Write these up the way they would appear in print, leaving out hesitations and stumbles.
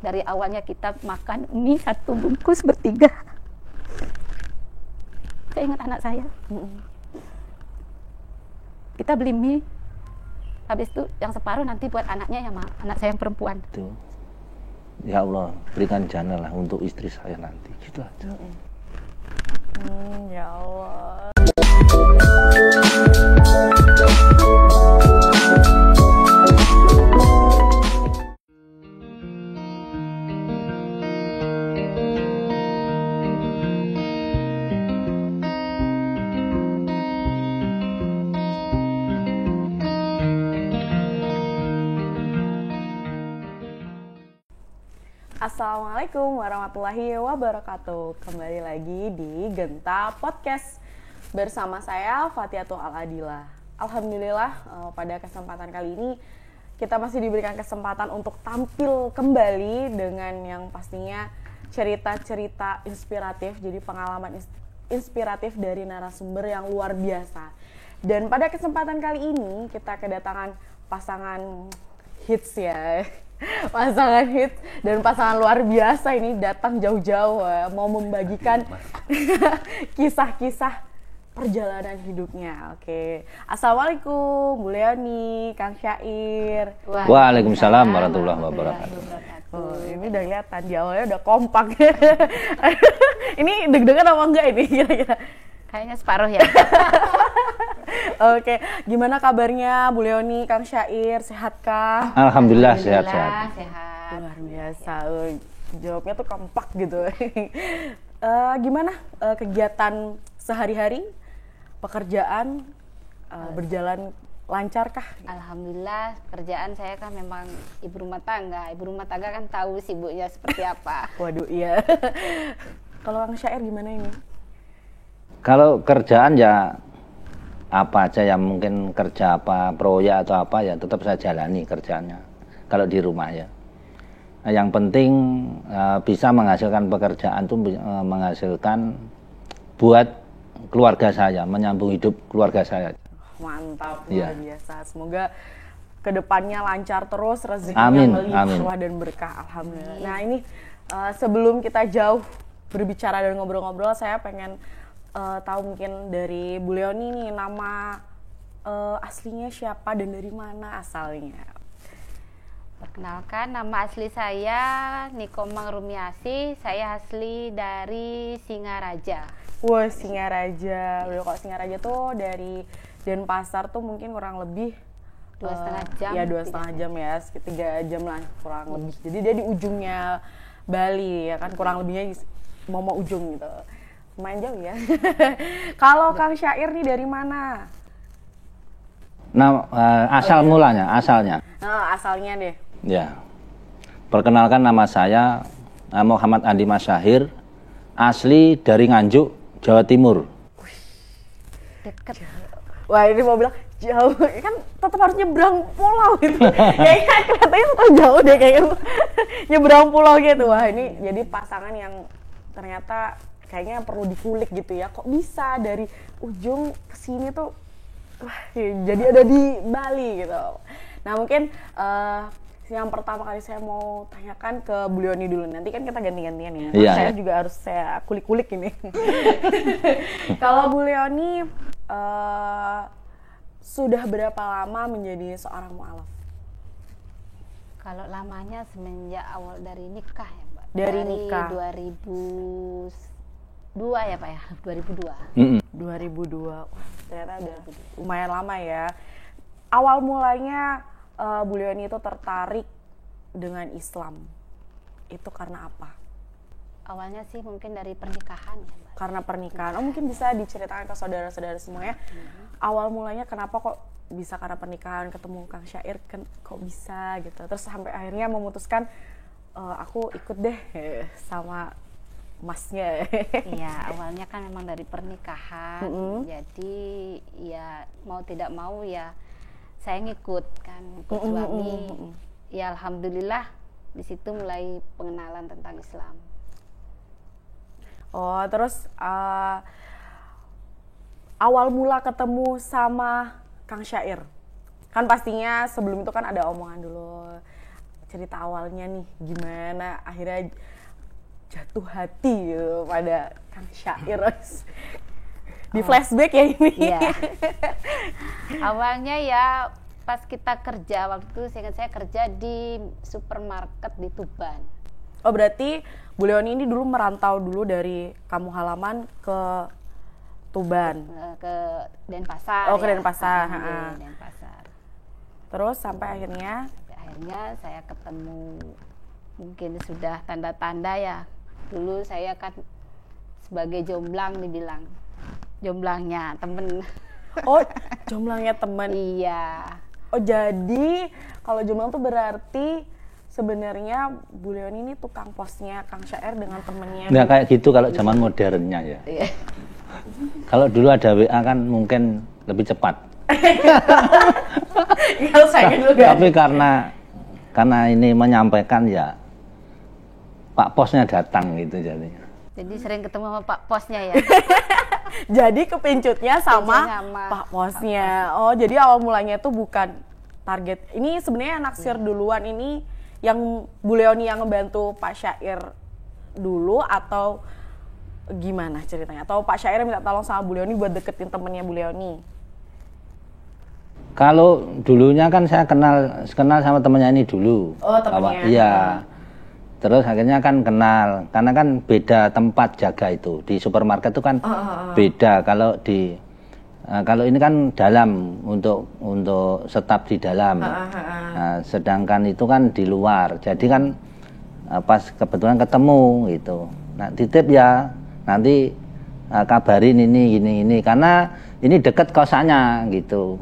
Dari awalnya kita makan mie 1 bungkus bertiga. Saya ingat anak saya. Kita beli mie, habis itu yang separuh nanti buat anaknya ya, anak saya yang perempuan. Itu. Ya Allah, berikan jannah lah untuk istri saya nanti. Gitu aja. Ya Allah. Assalamualaikum warahmatullahi wabarakatuh. Kembali lagi di Genta Podcast bersama saya Fatiatul Al-Adila. Alhamdulillah pada kesempatan kali ini kita masih diberikan kesempatan untuk tampil kembali dengan yang pastinya cerita-cerita inspiratif. Jadi pengalaman inspiratif dari narasumber yang luar biasa. Dan pada kesempatan kali ini kita kedatangan pasangan hits ya. Pasangan hits dan pasangan luar biasa ini datang jauh-jauh mau membagikan kisah-kisah perjalanan hidupnya. Oke. Assalamualaikum Bu Leoni, Kang Syair. Waalaikumsalam warahmatullahi wabarakatuh. Oh, ini udah kelihatan di awalnya udah kompak. Ini deg-degan apa enggak ini kira-kira? Kayaknya separuh ya. Oke, gimana kabarnya Bu Leoni, Kang Syair, sehatkah? Alhamdulillah sehat-sehat. Sehat. Luar biasa, jawabnya tuh kompak gitu. Gimana kegiatan sehari-hari, pekerjaan berjalan lancarkah? Alhamdulillah, kerjaan saya kan memang ibu rumah tangga. Ibu rumah tangga kan tahu sibuknya seperti apa. Waduh, iya. Kalau Kang Syair gimana ini? Kalau kerjaan ya apa aja yang mungkin kerja apa proyek atau apa ya tetap saya jalani kerjaannya kalau di rumah ya. Nah, yang penting bisa menghasilkan pekerjaan itu menghasilkan buat keluarga saya, menyambung hidup keluarga saya. Mantap, ya. Luar biasa. Semoga kedepannya lancar terus, rezekinya melimpah dan berkah. Alhamdulillah. Nah ini sebelum kita jauh berbicara dan ngobrol-ngobrol, saya pengen tahu mungkin dari Bu Leoni nih, nama aslinya siapa dan dari mana asalnya? Perkenalkan, nama asli saya Nikomang Rumiasi. Saya asli dari Singaraja. Wah, Singaraja. Kalau Singaraja tuh dari Denpasar tuh mungkin kurang lebih 2,5 jam. Ya 2,5 jam ya, sekitar 3 jam lah kurang lebih. Jadi dia di ujungnya Bali ya kan, kurang lebihnya mau ujung gitu. Lumayan jauh ya. Kalau Kang Syair nih dari mana? Nah, asal mulanya, asalnya. Nah, asalnya deh. Ya. Perkenalkan, nama saya Muhammad Andi Masyahir, asli dari Nganjuk, Jawa Timur. Deket. Wah, ini mau bilang jauh, kan tetap harus nyebrang pulau gitu. Kayaknya kelihatannya tetap jauh deh kayaknya. Nyebrang pulau gitu. Wah, ini jadi pasangan yang ternyata kayaknya perlu dikulik gitu ya, kok bisa dari ujung ke sini tuh jadi ada di Bali gitu. Nah mungkin yang pertama kali saya mau tanyakan ke Bu Leoni dulu, nanti kan kita ganti-gantian ya. Iya, Saya juga harus saya kulik-kulik ini. Kalau Bu Leoni sudah berapa lama menjadi seorang mu'alaf? Kalau lamanya semenjak awal dari nikah ya Mbak. Dari nikah 2002 ya Pak ya, 2002. Wah, ternyata udah lumayan lama ya. Awal mulanya Bu Leoni itu tertarik dengan Islam. Itu karena apa? Awalnya sih mungkin dari pernikahan ya Mbak. Karena pernikahan. Oh, mungkin bisa diceritakan ke saudara-saudara semuanya. Awal mulanya kenapa kok bisa karena pernikahan, ketemu Kang Syair kok bisa gitu. Terus sampai akhirnya memutuskan aku ikut deh sama masnya. Iya, awalnya kan memang dari pernikahan. Jadi ya mau tidak mau ya saya ngikut kan, ikut suami. Ya alhamdulillah di situ mulai pengenalan tentang Islam. Oh, terus awal mula ketemu sama Kang Syair. Kan pastinya sebelum itu kan ada omongan dulu. cerita awalnya nih, gimana akhirnya jatuh hati gitu pada Kang Syair. Di flashback ya ini. Iya. Awalnya ya pas kita kerja, waktu itu saya kerja di supermarket di Tuban. Oh berarti Bu Leoni ini dulu merantau dulu dari kampung halaman ke Tuban. Ke Denpasar. Oh ke ya. Denpasar. Denpasar. Terus sampai akhirnya saya ketemu, mungkin sudah tanda-tanda ya. Dulu saya kan sebagai jomblang dibilang, jomblangnya temen. Oh jomblangnya temen. Iya. Oh jadi kalau jomblang tuh berarti sebenarnya Bu Leoni ini tukang posnya Kang Syair dengan temennya. Nggak kayak gitu kalau zaman modernnya ya. Iya. Kalau dulu ada WA kan mungkin lebih cepat. Kalau saya juga. Tapi karena ini menyampaikan ya Pak Posnya datang gitu jadinya. Jadi sering ketemu sama Pak Posnya ya. Jadi kepincutnya sama Sama Pak Posnya. Oh jadi awal mulanya tuh bukan target. Ini sebenarnya naksir duluan ini yang Bu Leoni yang ngebantu Pak Syair dulu atau gimana ceritanya? Atau Pak Syair minta tolong sama Bu Leoni buat deketin temennya Bu Leoni? Kalau dulunya kan saya kenal sama temannya ini dulu. Oh temennya. Iya. Terus akhirnya kan kenal, karena kan beda tempat jaga itu. Di supermarket itu kan beda. Kalau ini kan dalam untuk staf di dalam. Nah, sedangkan itu kan di luar. Jadi kan pas kebetulan ketemu gitu. Nah, titip ya, nanti kabarin ini karena ini deket kosannya gitu.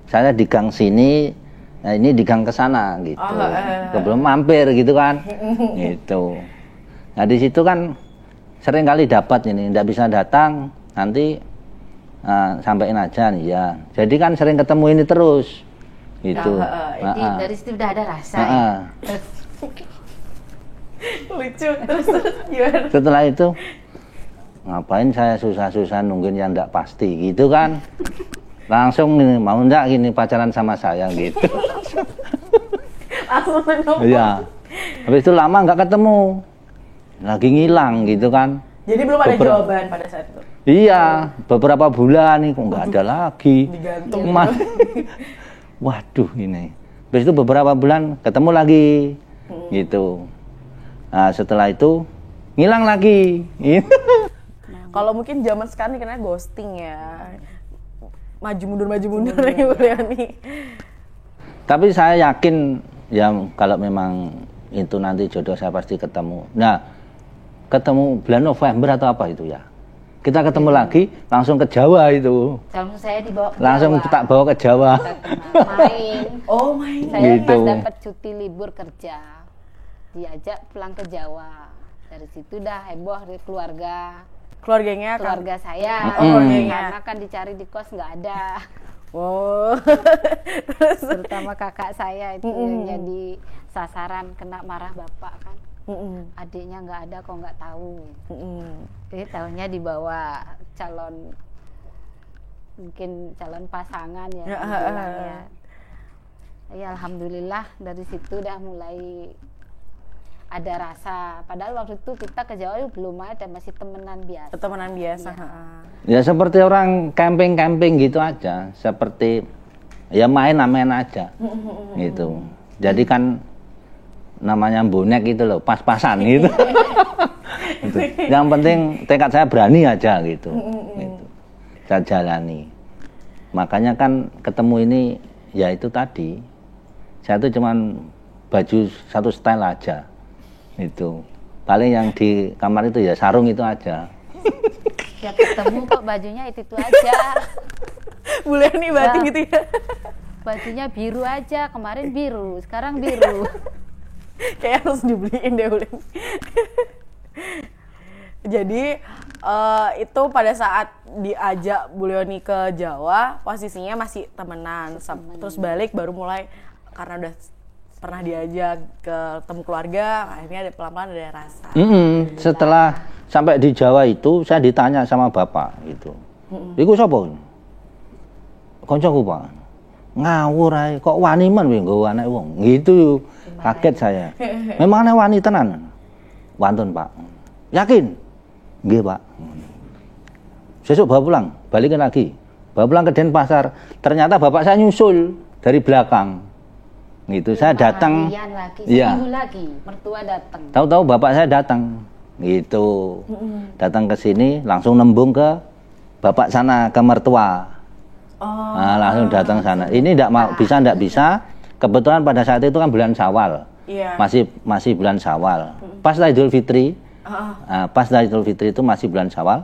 Saya di gang sini, nah ini di gang ke sana gitu. Sebelum mampir gitu kan. Gitu. Nah, di situ kan sering kali dapat ini, enggak bisa datang, nanti sampaiin aja nih ya. Jadi kan sering ketemu ini terus. Gitu. Jadi dari situ udah ada rasa. Lucu terus gimana? Setelah itu ngapain saya susah-susah nungguin yang enggak pasti gitu kan. Langsung nih, mau enggak gini pacaran sama saya gitu. Langsung ngomong. Iya. Habis itu lama nggak ketemu, lagi ngilang gitu kan. Jadi belum ada jawaban pada saat itu. Iya, beberapa bulan nih kok nggak ada lagi. Digantung. Waduh ini. Habis itu beberapa bulan ketemu lagi, gitu. Nah setelah itu ngilang lagi. Kalau mungkin zaman sekarang dikenal ghosting ya. Maju mundur ya Bu Leoni. Tapi saya yakin ya kalau memang itu nanti jodoh saya pasti ketemu. Nah, ketemu bulan November atau apa itu ya? Kita ketemu lagi langsung ke Jawa itu. Langsung saya dibawa ke langsung Jawa. tak bawa ke Jawa. Main. Oh main. Saya Gitu. pas dapat cuti libur kerja, diajak pulang ke Jawa. Dari situ dah heboh dari Keluarganya kan? keluarga saya. Keluarganya. Karena kan dicari di kos nggak ada. Oh. Terutama kakak saya itu yang jadi sasaran, kena marah bapak kan. Adiknya nggak ada kok nggak tahu. Jadi tahunya dibawa mungkin calon pasangan ya. Bilangnya. Ya alhamdulillah dari situ udah mulai ada rasa. Padahal waktu itu kita ke Jawa belum ada, masih temenan biasa. Temenan biasa. Ya seperti orang camping gitu aja, seperti ya main aja, gitu. Jadi kan namanya bonek gitu loh, pas-pasan gitu. Gitu. Yang penting tekad saya berani aja gitu. Gitu. Saya jalani. Makanya kan ketemu ini ya itu tadi, saya tuh cuman baju satu style aja. Itu paling yang di kamar itu ya sarung itu aja. Tiap ketemu kok bajunya itu aja. Bu Leoni berarti gitu ya. Bajunya biru aja, kemarin biru, sekarang biru. Kayak harus dibeliin deh Bu Leoni. Jadi itu pada saat diajak Bu Leoni ke Jawa, posisinya masih temenan. Terus balik baru mulai karena udah pernah diajak ke temu keluarga, akhirnya ada pelan-pelan ada rasa. Setelah sampai di Jawa itu saya ditanya sama bapak gitu. Iku sapa? Koncoku, Pak. Ngawur ae, kok wani men kowe nggawa anak wong. Gitu. Kaget saya. Memangnya wani tenan? Wantun, Pak. Yakin? Nggih, Pak. Besok bawa pulang, balikin lagi. Bawa pulang ke Denpasar. Ternyata bapak saya nyusul dari belakang. Gitu, saya datang. Iya. Lagi, mertua datang. Tahu-tahu bapak saya datang. Gitu. Datang ke sini, langsung nembung ke bapak sana, ke mertua. Nah, langsung datang sana. Ini enggak bisa. Kebetulan pada saat itu kan bulan Syawal. Iya. Masih bulan Syawal. Pas Idul Fitri. Pas Idul Fitri itu masih bulan Syawal.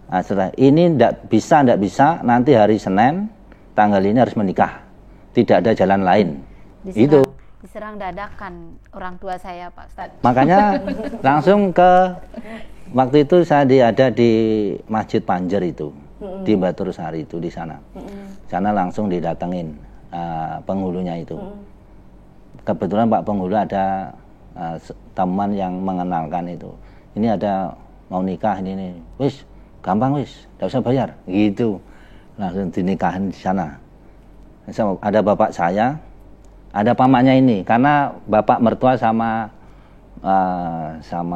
Nah, setelah ini enggak bisa, nanti hari Senin tanggal ini harus menikah. Tidak ada jalan lain. Diserang dadakan orang tua saya, Pak Ustaz. Makanya langsung waktu itu saya ada di Masjid Panjer itu, di Batur Sari itu di sana. Sana langsung didatengin penghulunya itu. Kebetulan Pak Penghulu ada teman yang mengenalkan itu. Ini ada mau nikah ini. Wis, gampang wis, enggak usah bayar. Gitu. Langsung dinikahin di sana. Ada bapak saya, ada pamaknya ini, karena bapak mertua sama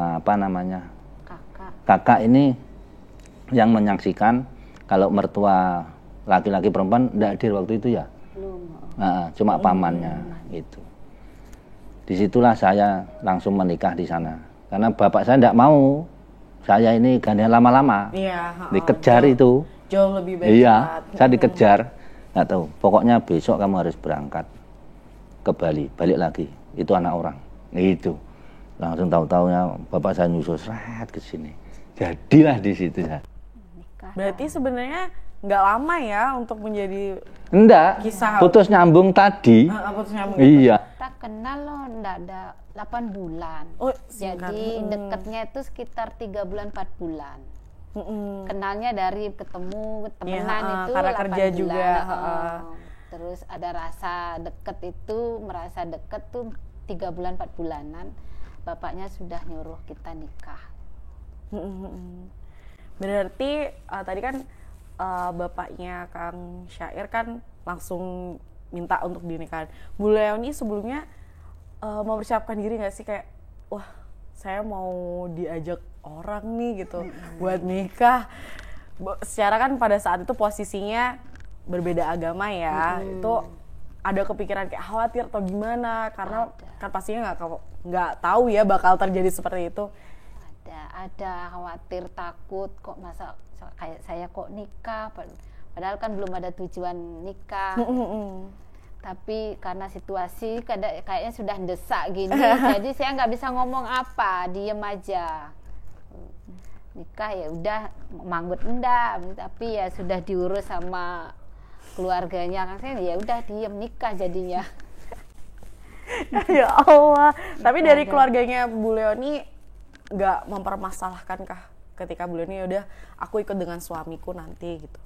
apa namanya, kakak ini yang menyaksikan. Kalau mertua laki-laki perempuan tidak hadir waktu itu ya, cuma pamannya gitu. Disitulah saya langsung menikah di sana, karena bapak saya tidak mau saya ini gandeng lama-lama, dikejar itu. Jauh lebih baik. Iya, saya dikejar. Nggak tahu, pokoknya besok kamu harus berangkat ke Bali, balik lagi. Itu anak orang. Gitu. Langsung tahu-taunya bapak saya nyusul seret ke sini. Jadilah di situ ya. Berarti sebenarnya nggak lama ya untuk menjadi kisah. Putus nyambung tadi. Putus nyambung. Iya. Kita kenal loh, enggak ada 8 bulan. Jadi deketnya itu sekitar 3 bulan 4 bulan. Kenalnya dari ketemu temenan itu karena 8 kerja bulan. juga. Terus ada rasa deket itu, merasa deket tuh 3 bulan 4 bulanan. Bapaknya sudah nyuruh kita nikah. Berarti tadi kan bapaknya Kang Syair kan langsung minta untuk dinikahin. Bu Leoni sebelumnya mempersiapkan diri nggak sih kayak, wah saya mau diajak orang nih gitu buat nikah. Secara kan pada saat itu posisinya berbeda agama ya, itu ada kepikiran kayak khawatir atau gimana, karena kan pastinya nggak tahu ya bakal terjadi seperti itu. Ada khawatir, takut, kok masa kayak saya kok nikah, padahal kan belum ada tujuan nikah. Tapi karena situasi kayaknya sudah desak gini, jadi saya nggak bisa ngomong apa, diem aja. Nikah ya udah, manggut enggak, tapi ya sudah diurus sama keluarganya kan, saya ya udah diem, nikah jadinya. Ya Allah. Tapi dari keluarganya Bu Leoni nggak mempermasalahkan kah ketika Bu Leoni udah aku ikut dengan suamiku nanti gitu?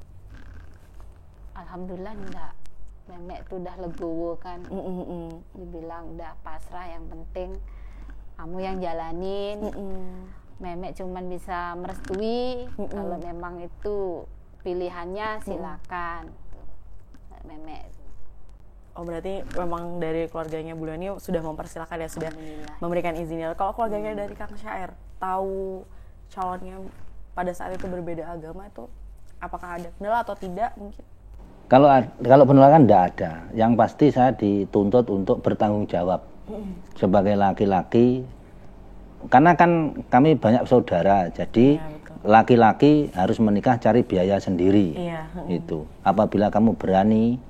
Alhamdulillah enggak. Memek tuh udah legowo kan. Dibilang udah pasrah, yang penting kamu yang jalanin. Memek cuman bisa merestui, kalau memang itu pilihannya silakan. Memek. Oh berarti memang dari keluarganya Bu Leoni sudah mempersilahkan ya, sudah memberikan izinnya. Kalau keluarganya dari Kang Syair tahu calonnya pada saat itu berbeda agama, itu apakah ada kendala atau tidak mungkin? Kalau penolakan tidak ada. Yang pasti saya dituntut untuk bertanggung jawab sebagai laki-laki, karena kan kami banyak saudara, jadi laki-laki harus menikah cari biaya sendiri. Itu apabila kamu berani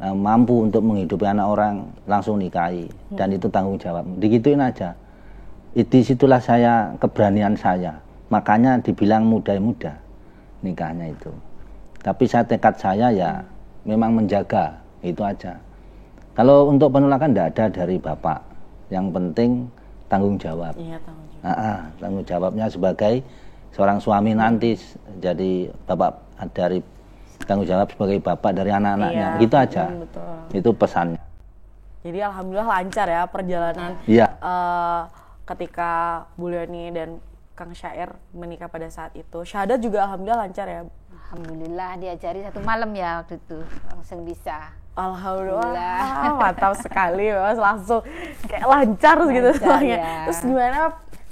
mampu untuk menghidupi anak orang, langsung nikahi, dan itu tanggung jawab. Digituin aja. Disitulah saya, keberanian saya. Makanya dibilang muda-muda nikahnya itu. Tapi tekad saya ya memang menjaga, itu aja. Kalau untuk penolakan tidak ada dari bapak. Yang penting tanggung jawab. Tanggung jawab. Tanggung jawabnya sebagai seorang suami nanti, jadi bapak dari tanggung jawab sebagai bapak dari anak-anaknya, gitu aja. Betul. Itu pesannya. Jadi alhamdulillah lancar ya perjalanan. Ketika Bu Leoni dan Kang Syair menikah pada saat itu, syahadat juga alhamdulillah lancar ya. Alhamdulillah diajari 1 malam ya waktu itu, langsung bisa. Alhamdulillah, mantap sekali, Mas. Langsung kayak lancar gitu semuanya. Ya. Terus gimana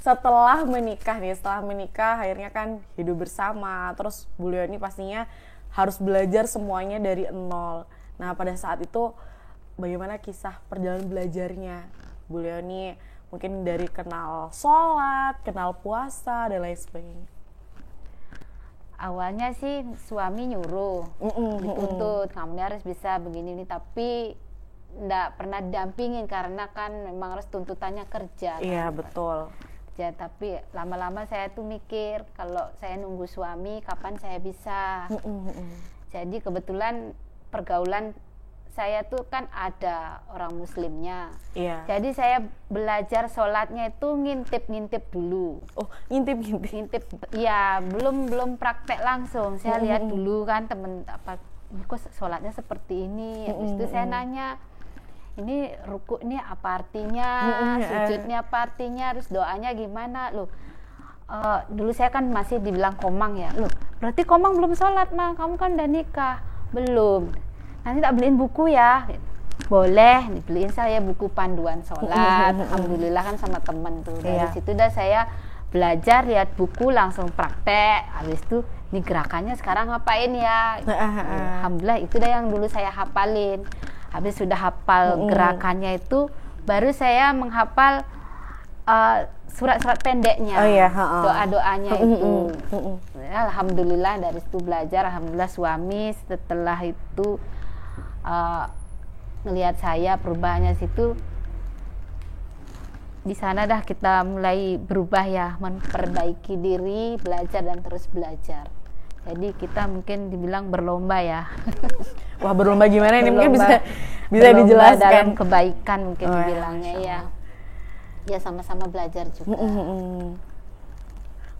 setelah menikah nih? Setelah menikah akhirnya kan hidup bersama. Terus Bu Leoni pastinya harus belajar semuanya dari nol. Nah, pada saat itu bagaimana kisah perjalanan belajarnya Bu Leoni? Mungkin dari kenal sholat, kenal puasa, dan lain sebagainya. Awalnya sih suami nyuruh, dituntut, kamu harus bisa begini nih, tapi nggak pernah dampingin karena kan memang harus tuntutannya kerja. Iya, kan? betul. Ya, tapi lama-lama saya tuh mikir kalau saya nunggu suami kapan saya bisa. Jadi kebetulan pergaulan saya tuh kan ada orang muslimnya. Iya. Jadi saya belajar sholatnya itu ngintip dulu. Oh, ngintip. Ngintip, ya belum praktek langsung. Saya lihat dulu kan temen apa, kok sholatnya seperti ini. Habis itu saya nanya, ini ruku ini apa artinya, sujudnya apa artinya, terus doanya gimana. Loh, dulu saya kan masih dibilang komang ya. Loh, berarti komang belum sholat, Mang, kamu kan udah nikah. Belum. Nanti tak beliin buku ya. Boleh, dibeliin saya buku panduan sholat. Alhamdulillah kan sama temen tuh. Dari situ dah saya belajar, lihat buku, langsung praktek. Habis itu, nih gerakannya sekarang ngapain ya? Alhamdulillah itu dah yang dulu saya hafalin. Habis sudah hafal gerakannya itu, baru saya menghafal surat-surat pendeknya, doa-doanya itu. Alhamdulillah dari situ belajar. Alhamdulillah suami setelah itu melihat saya perubahannya situ, di sana dah kita mulai berubah ya, memperbaiki diri, belajar dan terus belajar. Jadi kita mungkin dibilang berlomba ya. Wah, berlomba gimana ini? Mungkin bisa berlomba dijelaskan. dalam kebaikan mungkin dibilangnya ya. Ya sama-sama belajar juga.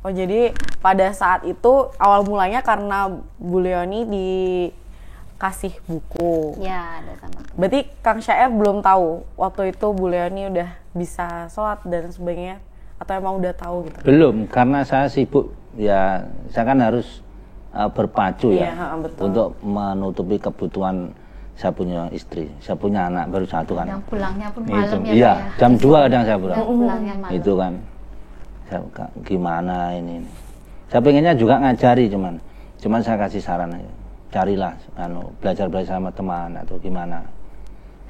Oh, jadi pada saat itu awal mulanya karena Bu Leoni dikasih buku. Ya, ada sama. Berarti Kang Syair belum tahu waktu itu Bu Leoni udah bisa sholat dan sebagainya, atau emang udah tahu gitu? Belum, karena saya sibuk ya, saya kan harus berpacu ya, betul. Untuk menutupi kebutuhan. Saya punya istri, saya punya anak baru satu kan. Yang pulangnya pun malam ya, iya, Pak, ya? jam 2 kadang saya pulang. Pulangnya malam. Itu kan, saya, gimana ini? Saya pengennya juga ngajari, cuman saya kasih saran aja. Carilah, belajar sama teman atau gimana.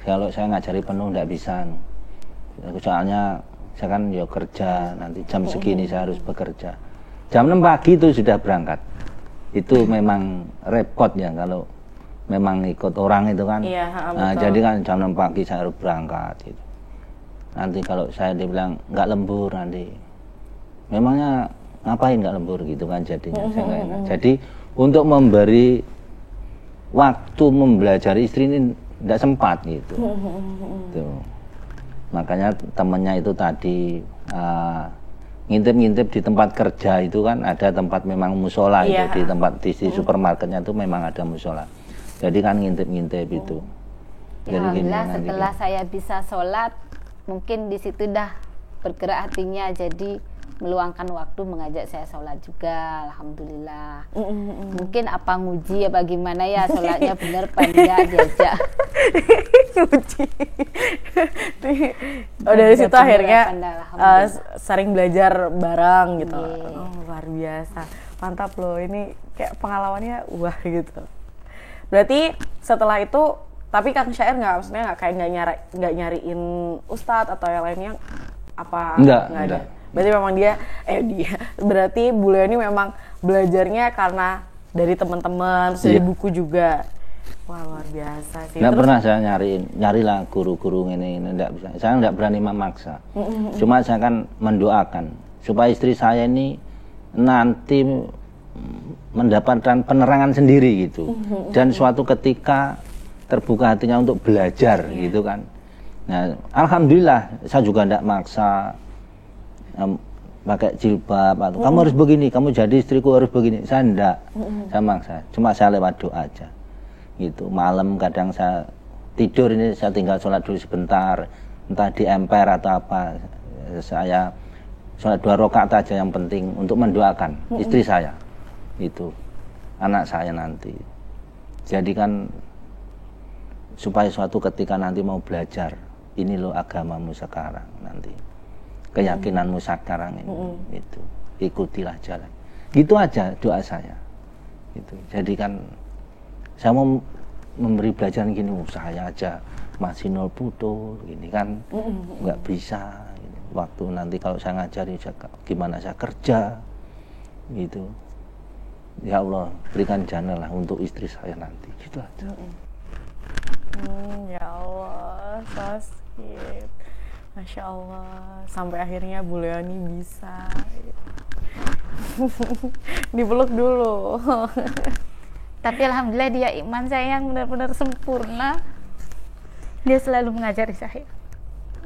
Kalau saya ngajari penuh nggak bisa. Soalnya saya kan ya kerja, nanti jam segini saya harus bekerja. Jam 6 pagi itu sudah berangkat. Itu memang repot ya kalau memang ikut orang itu kan. Iya, nah, jadi kan jam 6 pagi saya harus berangkat gitu. Nanti kalau saya dibilang nggak lembur nanti, memangnya ngapain nggak lembur gitu kan jadinya. Saya nggak enak. Jadi untuk memberi waktu mempelajari istri ini nggak sempat gitu. Tuh. Makanya temennya itu tadi ngintip-ngintip di tempat kerja itu kan ada tempat memang musola itu di tempat di supermarketnya itu memang ada musola. Jadi kan ngintip-ngintip itu. Ya, alhamdulillah setelah saya bisa sholat, mungkin di situ dah bergerak hatinya, jadi meluangkan waktu mengajak saya sholat juga. Alhamdulillah. Mungkin apa nguji apa gimana ya, sholatnya bener apa enggak diajak. Nguji. Oh, dari situ akhirnya sering belajar bareng gitu. Oh, luar biasa. Mantap loh, ini kayak pengalamannya wah gitu. Berarti setelah itu, tapi Kang Syair maksudnya nggak nyariin ustadz atau yang lainnya apa? Enggak ada. Berarti memang berarti Bu Leoni memang belajarnya karena dari teman-teman, dari buku juga. Wah, luar biasa sih. Nggak pernah saya nyarilah guru-guru ini nggak bisa. Saya nggak berani memaksa. Cuma saya kan mendoakan supaya istri saya ini nanti mendapatkan penerangan sendiri gitu, dan suatu ketika terbuka hatinya untuk belajar gitu kan. Nah, alhamdulillah saya juga tidak maksa pakai jilbab atau kamu harus begini, kamu jadi istriku harus begini. Saya enggak, saya maksa. Cuma saya lewat doa aja gitu. Malam kadang saya tidur ini saya tinggal sholat dulu sebentar, entah di emper atau apa, saya sholat 2 rakaat aja yang penting untuk mendoakan istri saya itu, anak saya nanti. Jadi kan supaya suatu ketika nanti mau belajar, ini loh agamamu sekarang nanti, keyakinanmu sekarang ini, itu ikutilah jalan. Gitu aja doa saya. Gitu. Jadi kan saya mau memberi pelajaran gini, saya aja masih nol putul, gini kan nggak bisa. Gitu. Waktu nanti kalau saya ngajari gimana saya kerja, gitu. Ya Allah berikan jana lah untuk istri saya nanti, gitu aja. Ya Allah, so sweet. Masya Allah, sampai akhirnya Bu Leoni bisa dipeluk dulu. Tapi alhamdulillah dia iman saya yang benar-benar sempurna. Dia selalu mengajari saya,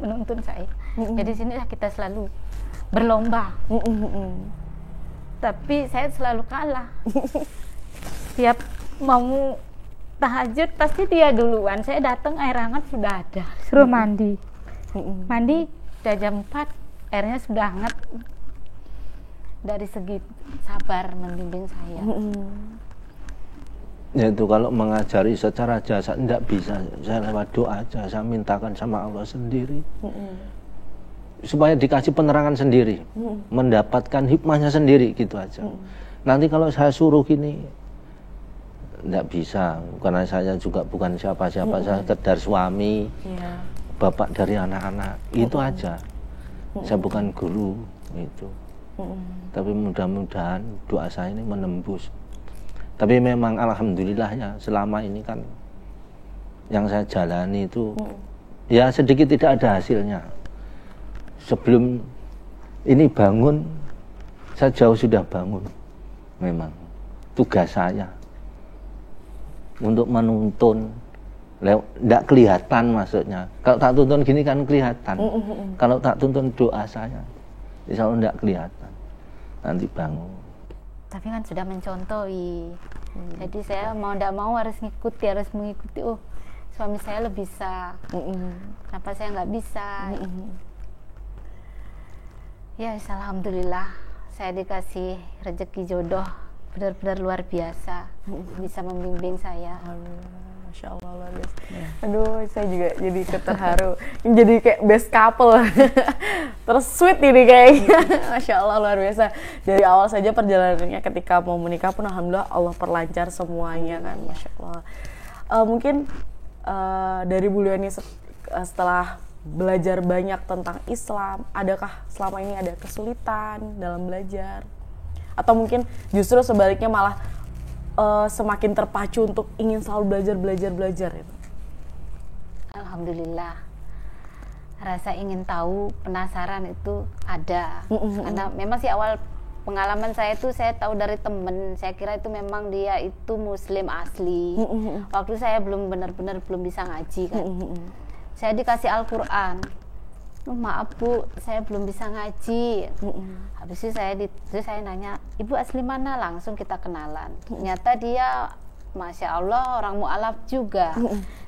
menuntun saya. Jadi sinilah kita selalu berlomba. Tapi saya selalu kalah. Tiap mau tahajud pasti dia duluan. Saya datang air hangat sudah ada, suruh mandi. Mandi udah jam 4, airnya sudah hangat. Dari segi sabar membimbing saya. Ya itu kalau mengajari secara jasa tidak bisa, saya lewat doa aja, saya mintakan sama Allah sendiri. Supaya dikasih penerangan sendiri, mendapatkan hikmahnya sendiri, gitu aja. Nanti kalau saya suruh gini, tidak bisa, karena saya juga bukan siapa-siapa, saya sekedar suami, bapak dari anak-anak, itu aja. Saya bukan guru, itu. Tapi mudah-mudahan doa saya ini menembus. Tapi memang alhamdulillah ya, selama ini kan yang saya jalani itu, ya sedikit tidak ada hasilnya. Sebelum ini bangun, saya jauh sudah bangun. Memang tugas saya untuk menuntun, tidak kelihatan maksudnya. Kalau tak tuntun gini kan kelihatan. Kalau tak tuntun doa saya, insya Allah tidak kelihatan. Nanti bangun. Tapi kan sudah mencontohi. Jadi saya mau tidak mau harus mengikuti. Oh, suami saya lebih bisa. Kenapa saya nggak bisa? Ya, alhamdulillah saya dikasih rezeki jodoh benar-benar luar biasa, bisa membimbing saya. Masya Allah, luar biasa. Aduh, saya juga jadi terharu. Jadi kayak best couple. Terus sweet ini kayaknya. Masya Allah, luar biasa. Dari awal saja perjalanannya ketika mau menikah pun alhamdulillah Allah perlancar semuanya kan. Masya Allah. Mungkin dari Bu Leoni setelah belajar banyak tentang Islam, adakah selama ini ada kesulitan dalam belajar? Atau mungkin justru sebaliknya malah semakin terpacu untuk ingin selalu belajar gitu? Alhamdulillah, rasa ingin tahu, penasaran itu ada. Karena memang sih awal pengalaman saya itu saya tahu dari temen, saya kira itu memang dia itu muslim asli. Waktu saya belum benar-benar belum bisa ngaji kan. Saya dikasih Al-Quran. Maaf Bu, saya belum bisa ngaji. Habis itu saya nanya, ibu asli mana? Langsung kita kenalan. Ternyata dia, Masya Allah, orang mu'alaf juga.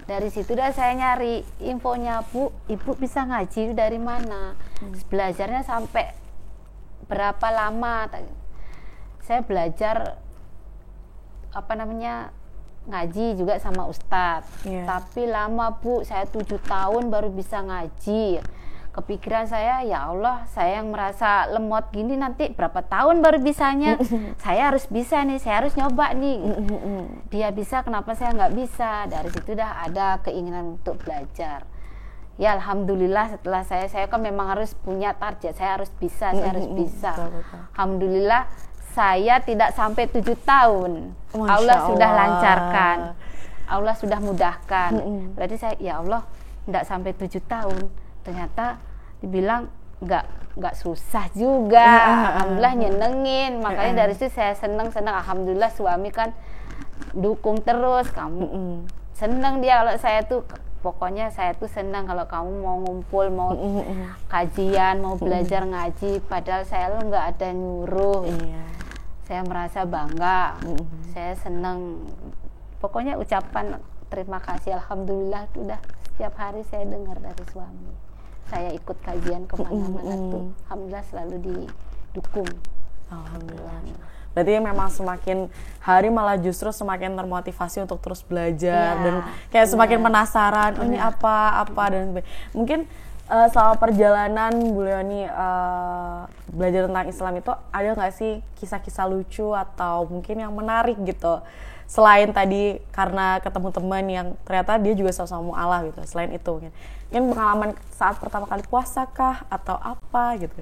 Dari situ dah saya nyari infonya, Bu, ibu bisa ngaji dari mana? Belajarnya sampai berapa lama? Saya belajar ngaji juga sama ustadz. Tapi lama Bu, saya 7 tahun baru bisa ngaji. Kepikiran saya, ya Allah, saya yang merasa lemot gini nanti berapa tahun baru bisanya. Saya harus bisa nih, saya harus nyoba nih. Dia bisa, kenapa saya nggak bisa? Dari situ dah ada keinginan untuk belajar. Ya alhamdulillah setelah saya kan memang harus punya target, saya harus bisa, saya harus bisa. Alhamdulillah saya tidak sampai 7 tahun. Allah sudah lancarkan, Allah sudah mudahkan. Berarti saya, ya Allah, tidak sampai 7 tahun. Ternyata dibilang nggak susah juga. Alhamdulillah nyenengin. Makanya dari situ saya seneng. Alhamdulillah suami kan dukung terus. Kamu seneng dia kalau saya tuh. Pokoknya saya tuh senang kalau kamu mau ngumpul, mau kajian, mau belajar ngaji. Padahal saya lu nggak ada nyuruh. Saya merasa bangga. Saya senang. Pokoknya ucapan terima kasih, alhamdulillah itu udah setiap hari saya dengar dari suami. Saya ikut kajian kemana-mana tuh, alhamdulillah selalu didukung. Alhamdulillah. Berarti memang semakin hari malah justru semakin termotivasi untuk terus belajar dan kayak semakin penasaran, ini apa dan mungkin selama perjalanan Bu Leonie belajar tentang Islam itu ada nggak sih kisah-kisah lucu atau mungkin yang menarik gitu? Selain tadi karena ketemu teman yang ternyata dia juga sama-sama mu'alaf gitu. Selain itu mungkin pengalaman saat pertama kali puasa kah atau apa gitu.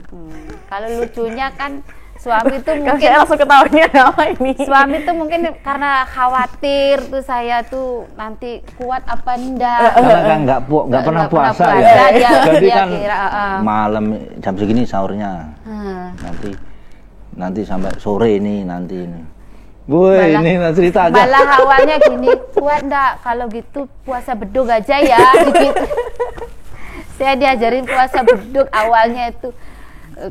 Kalau lucunya kan suami tuh mungkin saya langsung ketahuinya apa ini. Suami tuh mungkin karena khawatir tuh saya tuh nanti kuat apa enggak. Karena kan nggak pernah puasa ya. Jadi kan kira, malam jam segini sahurnya. Nanti sampai sore ini nanti. Woi, ini cerita aja. Malah awalnya gini, kuat enggak kalau gitu puasa bedug aja ya gitu. Saya diajarin puasa bedug awalnya itu.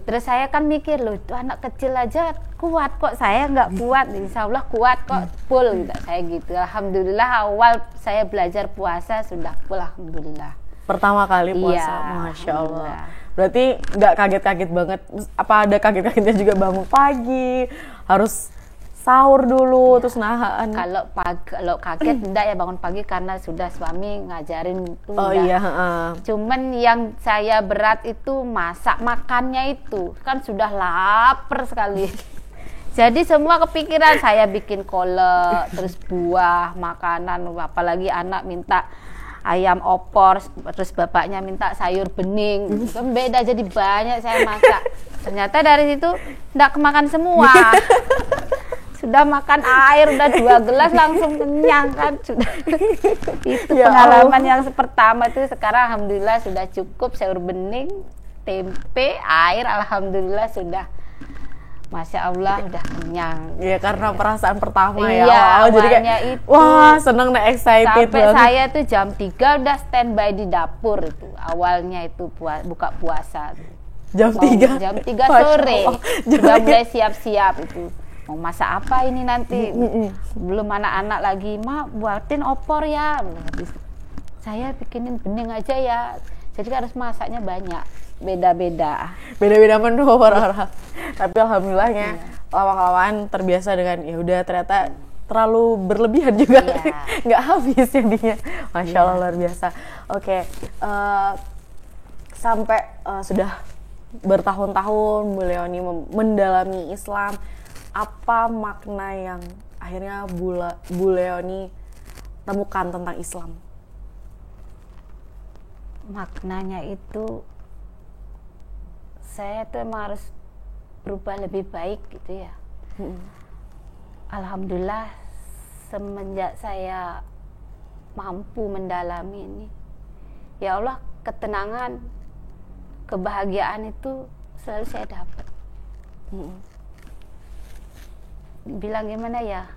Terus saya kan mikir loh, itu anak kecil aja kuat kok, saya nggak kuat, insya Allah kuat kok, full gitu. Saya gitu. Alhamdulillah awal saya belajar puasa sudah full, alhamdulillah. Pertama kali puasa, Masya Allah. Berarti nggak kaget-kaget banget. Apa ada kaget-kagetnya juga bangun pagi, harus sahur dulu, terus nahan. Kalau kaget enggak ya bangun pagi karena sudah suami ngajarin itu. Cuman yang saya berat itu masak makannya itu kan sudah lapar sekali. Jadi semua kepikiran saya bikin kolak, terus buah, makanan, apalagi anak minta ayam opor, terus bapaknya minta sayur bening. Itu beda, jadi banyak saya masak. Ternyata dari situ enggak kemakan semua. Sudah makan air, udah 2 gelas langsung kenyang kan. Sudah. Itu pengalaman yang pertama itu. Sekarang alhamdulillah sudah cukup sayur bening, tempe, air, alhamdulillah sudah. Masya Allah udah kenyang. Iya, karena perasaan pertama ya. Jadi kayak itu. Wah, seneng nih, excited. Sampai saya tuh jam 3 udah standby di dapur itu. Awalnya itu buka puasa. Jam 3? Jam 3 sore. Sudah mulai siap-siap itu. Mau masak apa ini nanti? Belum anak-anak lagi, Ma buatin opor ya. Saya bikinin bening aja ya. Jadi harus masaknya banyak, beda-beda menu. Tapi alhamdulillahnya lama-kelamaan terbiasa dengan ya udah ternyata terlalu berlebihan juga, nggak habis jadinya. Masya Allah, luar biasa. Oke, sampai sudah bertahun-tahun Bu Leonie mendalami Islam. Apa makna yang akhirnya Bu Leonie temukan tentang Islam? Maknanya itu saya tuh emang harus berubah lebih baik gitu ya. Alhamdulillah semenjak saya mampu mendalami ini, ya Allah, ketenangan, kebahagiaan itu selalu saya dapat. Bilang gimana ya,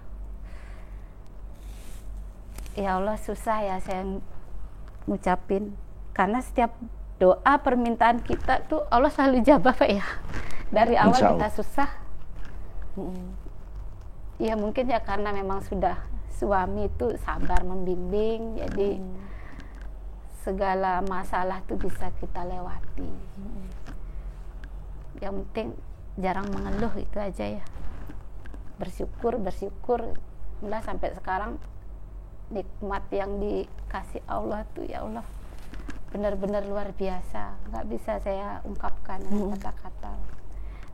ya Allah susah ya saya ngucapin, karena setiap doa permintaan kita tuh Allah selalu jawab ya. Dari awal kita susah, ya mungkin ya karena memang sudah suami itu sabar membimbing, jadi segala masalah tuh bisa kita lewati. Yang penting jarang mengeluh, itu aja ya. Bersyukur lah sampai sekarang nikmat yang dikasih Allah tuh ya Allah benar-benar luar biasa, nggak bisa saya ungkapkan dengan kata-kata.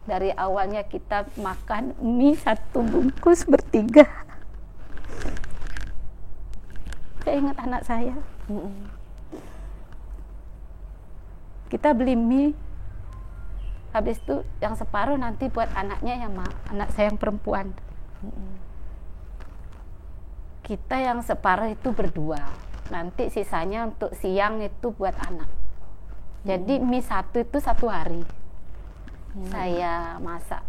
Dari awalnya kita makan mie 1 bungkus bertiga, saya ingat anak saya, kita beli mie. Habis itu yang separuh nanti buat anaknya, yang anak saya yang perempuan. Kita yang separuh itu berdua. Nanti sisanya untuk siang itu buat anak. Jadi mie 1 itu 1 hari. Saya masak.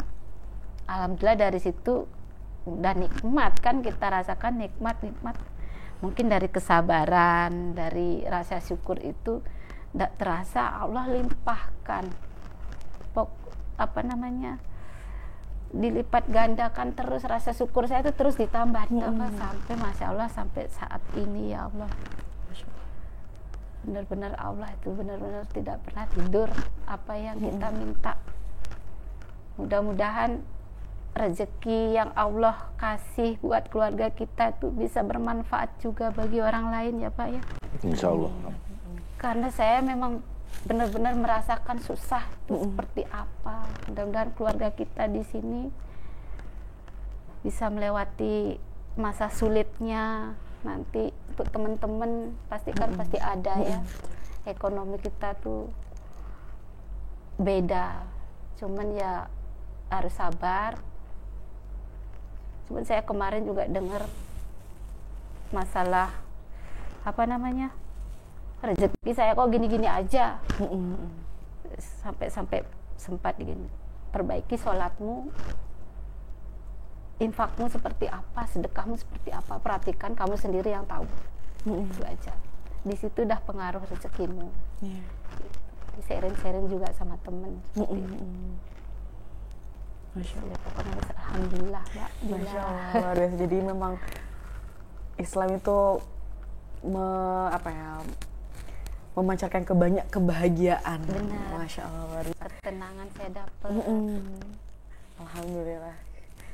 Alhamdulillah dari situ udah nikmat kan, kita rasakan nikmat. Mungkin dari kesabaran, dari rasa syukur itu tidak terasa Allah limpahkan. Dilipat gandakan terus, rasa syukur saya itu terus ditambah sampai Masya Allah sampai saat ini ya Allah. Benar-benar Allah itu benar-benar tidak pernah tidur apa yang kita minta. Mudah-mudahan rezeki yang Allah kasih buat keluarga kita tuh bisa bermanfaat juga bagi orang lain ya Pak ya. Insya Allah. Karena saya memang benar-benar merasakan susah tuh seperti apa. Mudah-mudahan keluarga kita di sini bisa melewati masa sulitnya. Nanti untuk teman-teman pasti ada ya. Ekonomi kita tuh beda. Cuman ya harus sabar. Cuman saya kemarin juga dengar masalah rezeki saya kok gini-gini aja. Sampai sempat gini, perbaiki sholatmu, infakmu seperti apa, sedekahmu seperti apa, perhatikan kamu sendiri yang tahu. Itu aja. Di situ udah pengaruh rezekimu. Sharing-sharing juga sama temen. Masya Allah. Pokoknya alhamdulillah Mbak. Masya Allah, luar biasa. Jadi memang Islam itu memancarkan banyak kebahagiaan. Benar. Masya Allah, luar biasa. Ketenangan saya dapat. Alhamdulillah.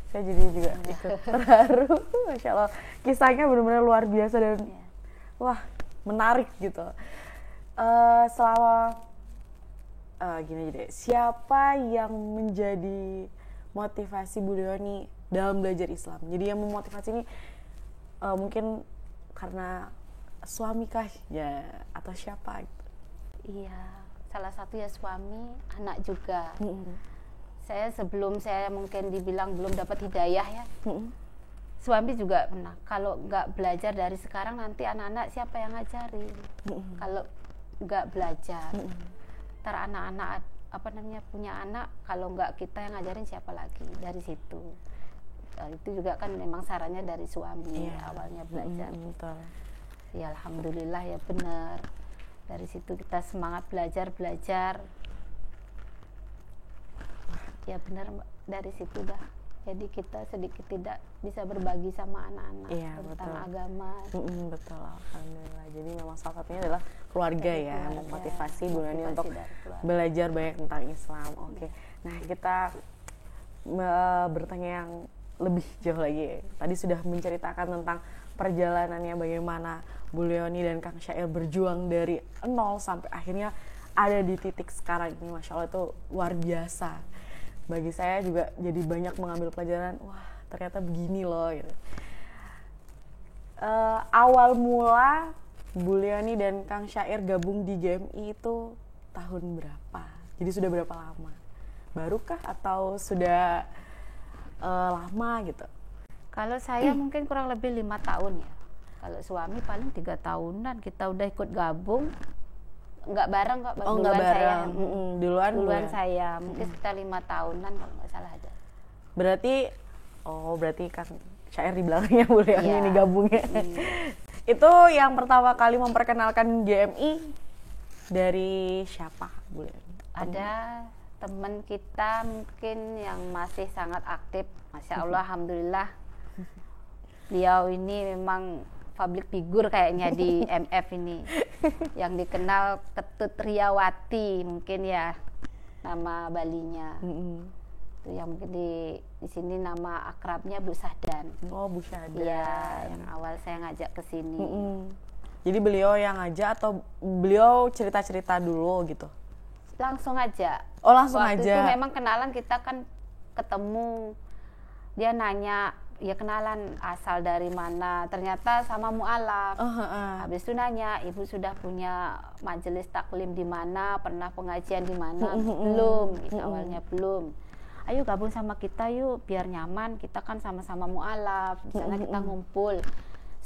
Saya jadi juga ikut terharu. Masya Allah, kisahnya benar-benar luar biasa dan wah, menarik gitu. Gini deh, siapa yang menjadi motivasi Bu Leoni dalam belajar Islam? Jadi yang memotivasi ini mungkin karena suami kah ya atau siapa? Iya, salah satu ya suami, anak juga. Saya sebelum saya mungkin dibilang belum dapat hidayah ya. Suami juga pernah, kalau nggak belajar dari sekarang nanti anak-anak siapa yang ngajarin? Kalau nggak belajar, ntar anak-anak punya anak, kalau nggak kita yang ngajarin siapa lagi? Dari situ. Itu juga kan memang sarannya dari suami awalnya belajar. Ya alhamdulillah ya benar. Dari situ kita semangat belajar. Ya benar dari situ dah. Jadi kita sedikit tidak bisa berbagi sama anak-anak tentang agama. Betul, alhamdulillah. Jadi memang salah satunya adalah keluarga ya, memotivasi Bu Leoni untuk belajar banyak tentang Islam. Oke. Nah, kita bertanya yang lebih jauh lagi. Tadi sudah menceritakan tentang perjalanannya bagaimana Bu Leoni dan Kang Syair berjuang dari nol sampai akhirnya ada di titik sekarang ini. Masya Allah, itu luar biasa. Bagi saya juga jadi banyak mengambil pelajaran, wah ternyata begini loh gitu. Awal mula Bu Leoni dan Kang Syair gabung di GMI itu tahun berapa? Jadi sudah berapa lama? Barukah atau sudah lama gitu? Kalau saya mungkin kurang lebih 5 tahun ya. Kalau suami paling 3 tahunan kita udah ikut gabung. Nggak bareng kok, duluan saya mungkin sekitar 5 tahunan kalau nggak salah ada. Berarti kan Syair di belakangnya Bu Leoni ini gabungnya. Itu yang pertama kali memperkenalkan GMI dari siapa Bu Leoni? Ada teman kita mungkin yang masih sangat aktif, Masya Allah, alhamdulillah. Beliau ini memang public figure kayaknya di MF ini, yang dikenal Ketut Riyawati mungkin ya nama Balinya. Itu yang mungkin di sini nama akrabnya Bu Sahdan. Oh, Bu Sahdan. Iya, yang awal saya ngajak ke sini. Jadi beliau yang ngajak atau beliau cerita-cerita dulu gitu? Langsung aja. Oh, langsung Waktu aja. itu memang kenalan, kita kan ketemu. Dia nanya, ya kenalan asal dari mana, ternyata sama mu'alaf. Habis itu nanya, ibu sudah punya majelis taklim di mana, pernah pengajian di mana? Belum, gitu, awalnya belum. Ayo gabung sama kita yuk, biar nyaman, kita kan sama-sama mu'alaf, di sana kita ngumpul.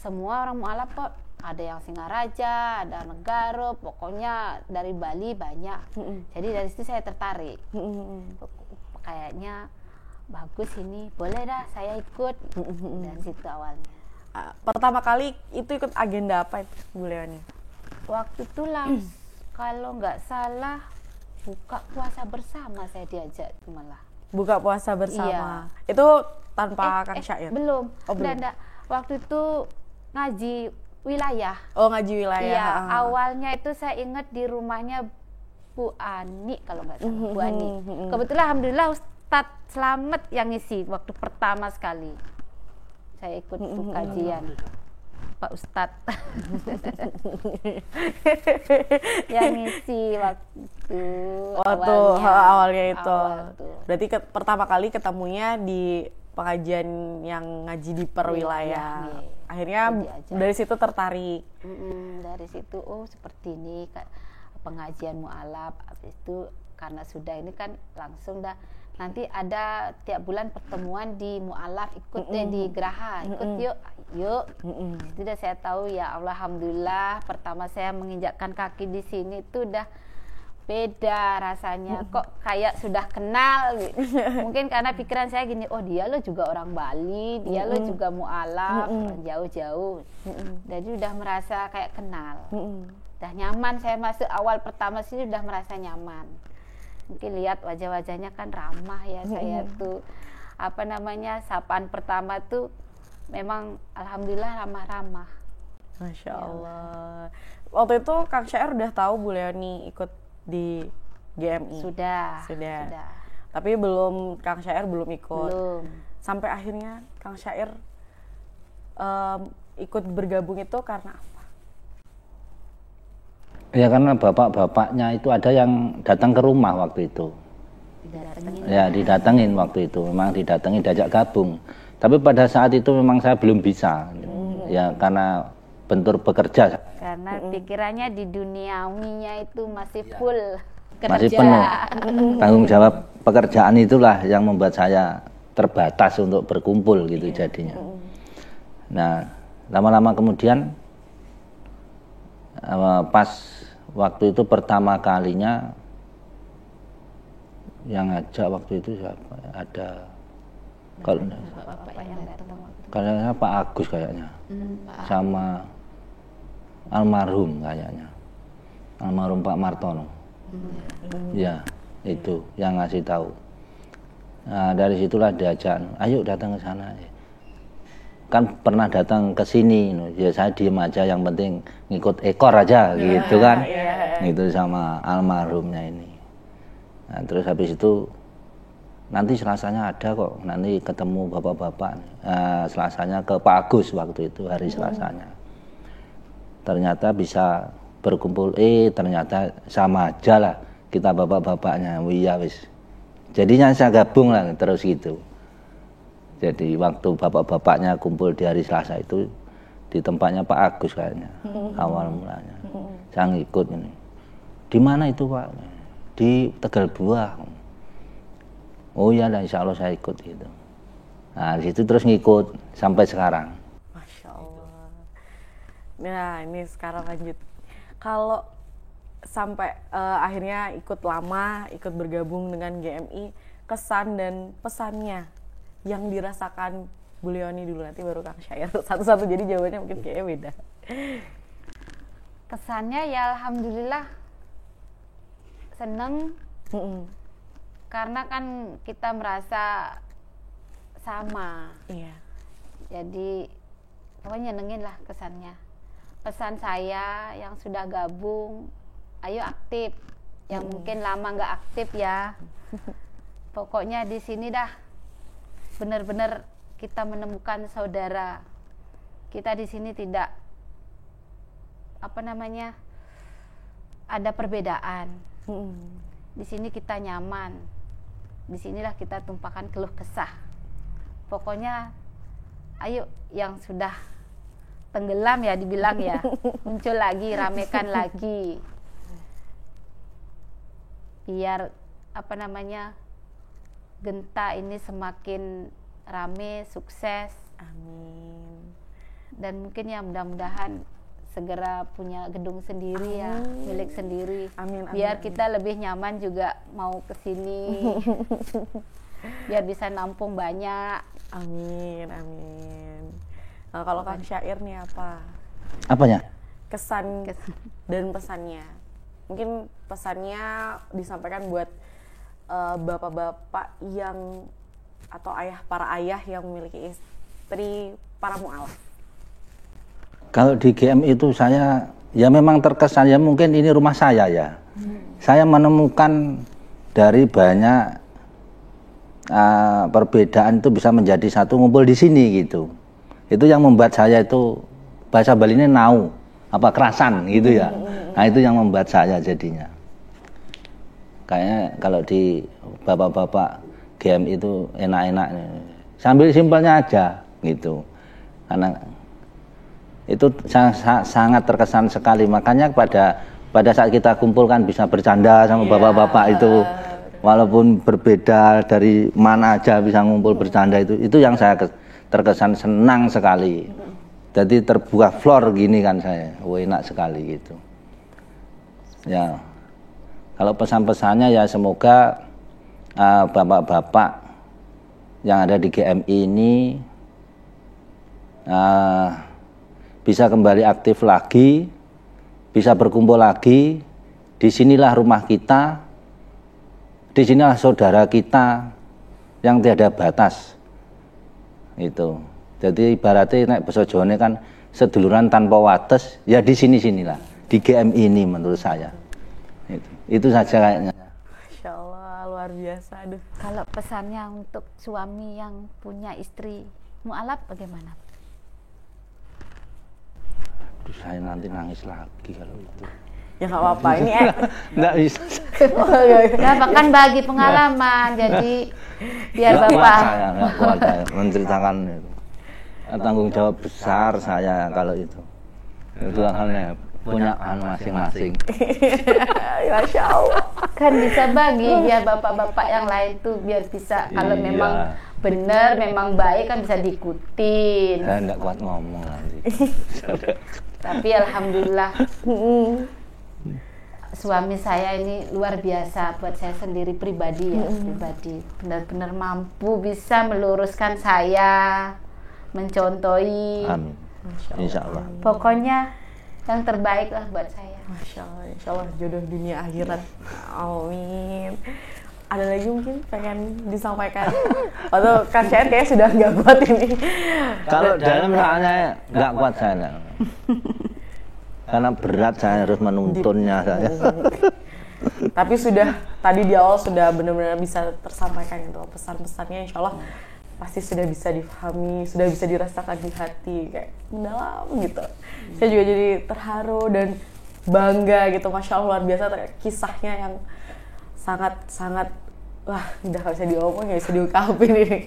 Semua orang mu'alaf kok, ada yang Singaraja, ada Negaro, pokoknya dari Bali banyak. Jadi dari situ saya tertarik. Kayaknya bagus ini, boleh dah saya ikut. Dan situ awalnya. Pertama kali itu ikut agenda apa itu Bu Leoni? Waktu itu langsung kalau nggak salah buka puasa bersama saya diajak malah. Buka puasa bersama. Iya. Itu tanpa Kang Syair? Belum. Enggak. Waktu itu ngaji wilayah. Oh, ngaji wilayah. Iya, awalnya itu saya ingat di rumahnya Bu Ani kalau nggak salah, Bu Ani. Kebetulan alhamdulillah Ustadz Slamet yang ngisi waktu pertama sekali saya ikut kajian. Pak Ustadz yang ngisi waktu awalnya itu. Awal Berarti pertama kali ketemunya di pengajian yang ngaji di perwilayah. Iya. Akhirnya dari situ tertarik. Dari situ seperti ini pengajian mu'alaf. Habis itu karena sudah ini kan langsung dah nanti ada tiap bulan pertemuan di mu'alaf, ikut deh di Geraha, ikut yuk. Sudah saya tahu ya Allah, alhamdulillah pertama saya menginjakkan kaki di sini itu udah beda rasanya, kok kayak sudah kenal gitu. Mungkin karena pikiran saya gini, oh dia lo juga orang Bali, dia lo juga mu'alaf, jauh-jauh. Jadi udah merasa kayak kenal. Udah nyaman, saya masuk awal pertama sini udah merasa nyaman. Mungkin lihat wajah-wajahnya kan ramah ya, saya tuh sapaan pertama tuh memang alhamdulillah ramah-ramah. Masya Allah. Waktu itu Kang Syair udah tahu Bu Leoni ikut di GMI? Sudah. Tapi Kang Syair belum ikut. Belum. Sampai akhirnya Kang Syair ikut bergabung itu karena apa? Ya karena bapak-bapaknya itu ada yang datang ke rumah waktu itu. Didatengin waktu itu. Memang didatengin, diajak gabung. Tapi pada saat itu memang saya belum bisa. Ya karena bentur bekerja. Karena pikirannya di duniawinya itu masih full kerja. Masih penuh. Tanggung jawab pekerjaan itulah yang membuat saya terbatas untuk berkumpul gitu jadinya. Nah, lama-lama kemudian pas waktu itu pertama kalinya yang ngajak waktu itu siapa? Ada kalau Pak Agus kayaknya, sama almarhum kayaknya, almarhum Pak Martono. Ya itu yang ngasih tahu. Nah dari situlah diajak, ayo datang ke sana. Kan pernah datang ke sini, ya saya diem aja, yang penting ngikut ekor aja gitu kan, gitu sama almarhumnya ini. Nah, terus habis itu nanti Selasanya ada kok, nanti ketemu bapak-bapak. Selasanya ke Pak Agus waktu itu hari Selasanya. Ternyata bisa berkumpul, ternyata sama aja lah kita bapak-bapaknya, iya wis. Jadinya saya gabung lah terus gitu. Jadi waktu bapak-bapaknya kumpul di hari Selasa itu di tempatnya Pak Agus kayaknya, awal mulanya. Saya ngikut ini. Di mana itu Pak? Di Tegal Buah. Oh iya lah, insya Allah saya ikut gitu. Nah di situ terus ngikut sampai sekarang. Masya Allah. Nah ini sekarang lanjut. Kalau sampai akhirnya ikut lama, ikut bergabung dengan GMI, kesan dan pesannya yang dirasakan Bu Leoni dulu, nanti baru Kang Syair satu-satu, jadi jawabannya mungkin kayaknya beda. Kesannya ya alhamdulillah seneng. Karena kan kita merasa sama. Iya. Jadi pokoknya nyenengin lah kesannya. Pesan saya yang sudah gabung, ayo aktif. Yang mungkin lama nggak aktif ya. Pokoknya di sini dah benar-benar kita menemukan saudara. Kita di sini tidak ada perbedaan. Di sini kita nyaman. Di sinilah kita tumpahkan keluh kesah. Pokoknya ayo yang sudah tenggelam ya dibilang ya, muncul lagi, ramekan lagi. Biar Genta ini semakin rame, sukses. Amin. Dan mungkin ya mudah-mudahan segera punya gedung sendiri. Amin. Ya, milik sendiri. Amin. Biar kita lebih nyaman juga mau ke sini. Biar bisa nampung banyak. Amin. Nah, kalau Kang Syair nih apa? Apanya? Kesan dan pesannya. Mungkin pesannya disampaikan buat bapak-bapak yang atau para ayah yang memiliki istri para mu'alaf. Kalau di GM itu saya ya memang terkesan, ya mungkin ini rumah saya ya. Saya menemukan dari banyak perbedaan itu bisa menjadi satu, ngumpul di sini gitu. Itu yang membuat saya itu bahasa Balinya nau, apa kerasan gitu ya. Nah itu yang membuat saya jadinya. Kayaknya kalau di bapak-bapak GM itu enak-enak, sambil simpelnya aja gitu. Karena itu sangat terkesan sekali. Makanya pada saat kita kumpulkan bisa bercanda sama bapak-bapak itu, walaupun berbeda dari mana aja bisa ngumpul bercanda itu yang saya terkesan senang sekali. Jadi terbuka floor gini kan saya, enak sekali gitu. Ya, kalau pesan-pesannya ya semoga bapak-bapak yang ada di GMI ini bisa kembali aktif lagi, bisa berkumpul lagi. Disinilah rumah kita, disinilah saudara kita yang tiada batas. Itu. Jadi ibaratnya nek basa Jawane kan seduluran tanpa wates, ya di sinilah, di GMI ini menurut saya. Itu saja kayaknya. Masya Allah, luar biasa. Aduh. Kalau pesannya untuk suami yang punya istri mu'alaf bagaimana? Aduh, saya nanti nangis lagi kalau itu. Ya nggak apa-apa, ini nggak bisa. Ya bahkan bagi pengalaman, jadi biar nggak Bapak. Nggak kuat saya menceritakan itu. Tanggung jawab besar saya kalau itu. Itu akalnya punya masing-masing. Masya Allah. Kan bisa bagi biar bapak-bapak yang lain tuh biar bisa kalau memang benar, memang baik kan bisa diikutin. Saya nggak kuat ngomong nanti. Tapi alhamdulillah suami saya ini luar biasa buat saya sendiri pribadi ya, pribadi benar-benar mampu bisa meluruskan saya, mencontohi. Amin. Insya Allah. Pokoknya yang terbaik lah buat saya. Masya Allah, insya Allah jodoh dunia akhirat. Amin. Ada lagi mungkin pengen disampaikan? Atau Kang Syair kayaknya sudah nggak kuat ini. Kalau dalam soalnya nggak kuat saya. Karena berat saya harus menuntunnya saya. Tapi sudah tadi di awal sudah benar-benar bisa tersampaikan itu pesan-pesannya, insya Allah pasti sudah bisa difahami, sudah bisa dirasakan di hati kayak mendalam gitu. Saya juga jadi terharu dan bangga gitu, Masya Allah luar biasa kisahnya yang sangat wah udah gak bisa diomong, gak bisa diungkapin ini.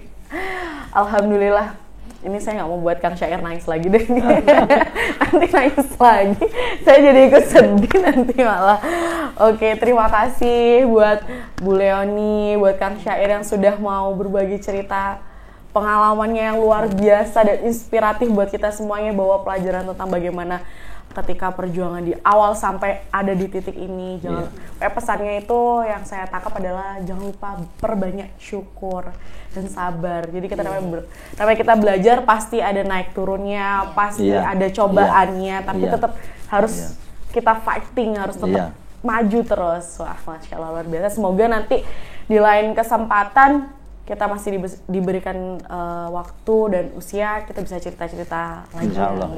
Alhamdulillah. Ini saya nggak mau buat Kang Syair nangis lagi deh. Nanti nangis lagi. Saya jadi ikut sedih nanti malah. Oke, terima kasih buat Bu Leoni, buat Kang Syair yang sudah mau berbagi cerita pengalamannya yang luar biasa dan inspiratif buat kita semuanya, bawa pelajaran tentang bagaimana ketika perjuangan di awal sampai ada di titik ini. Jangan pesannya itu yang saya tangkap adalah jangan lupa perbanyak syukur dan sabar. Jadi kita namanya kita belajar pasti ada naik turunnya, pasti ada cobaannya, tapi tetap harus kita fighting, harus tetap maju terus. Wah, Masya Allah luar biasa. Semoga nanti di lain kesempatan kita masih diberikan waktu dan usia, kita bisa cerita-cerita lagi. Insya Allah.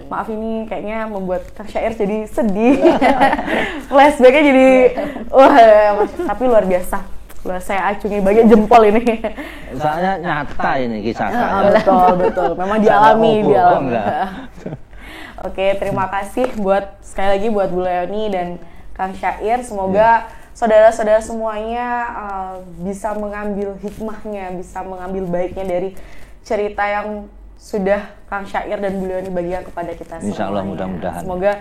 Maaf ini kayaknya membuat Kang Syair jadi sedih. Flashbacknya jadi tapi luar biasa. Saya acungi bagian jempol ini. Soalnya nyata ini kisah saya. Betul. Memang dialami. Oke, terima kasih sekali lagi buat Bu Leoni dan Kang Syair. Semoga saudara-saudara semuanya bisa mengambil hikmahnya, bisa mengambil baiknya dari cerita yang sudah Kang Syair dan Bu Leoni bagikan kepada kita semuanya. Insya Allah mudah-mudahan. Semoga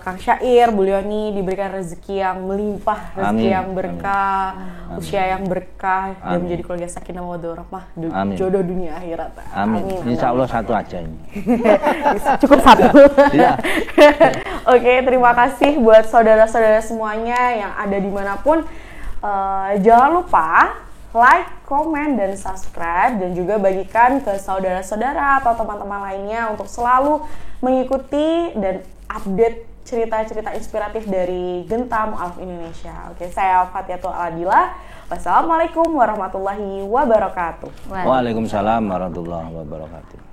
Kang Syair, Bu Leoni diberikan rezeki yang melimpah, rezeki yang berkah, usia yang berkah, dan menjadi keluarga sakinah mawaddah warahmah, jodoh dunia akhirat. Amin. Insya Allah satu aja ini. Cukup satu. Oke, terima kasih buat saudara-saudara semuanya yang ada dimanapun. Jangan lupa like, komen, dan subscribe, dan juga bagikan ke saudara-saudara atau teman-teman lainnya untuk selalu mengikuti dan update cerita-cerita inspiratif dari Genta Mu'alaf Indonesia. Oke, saya Fatiatul Aladila. Wassalamualaikum warahmatullahi wabarakatuh. Waalaikumsalam warahmatullahi wabarakatuh.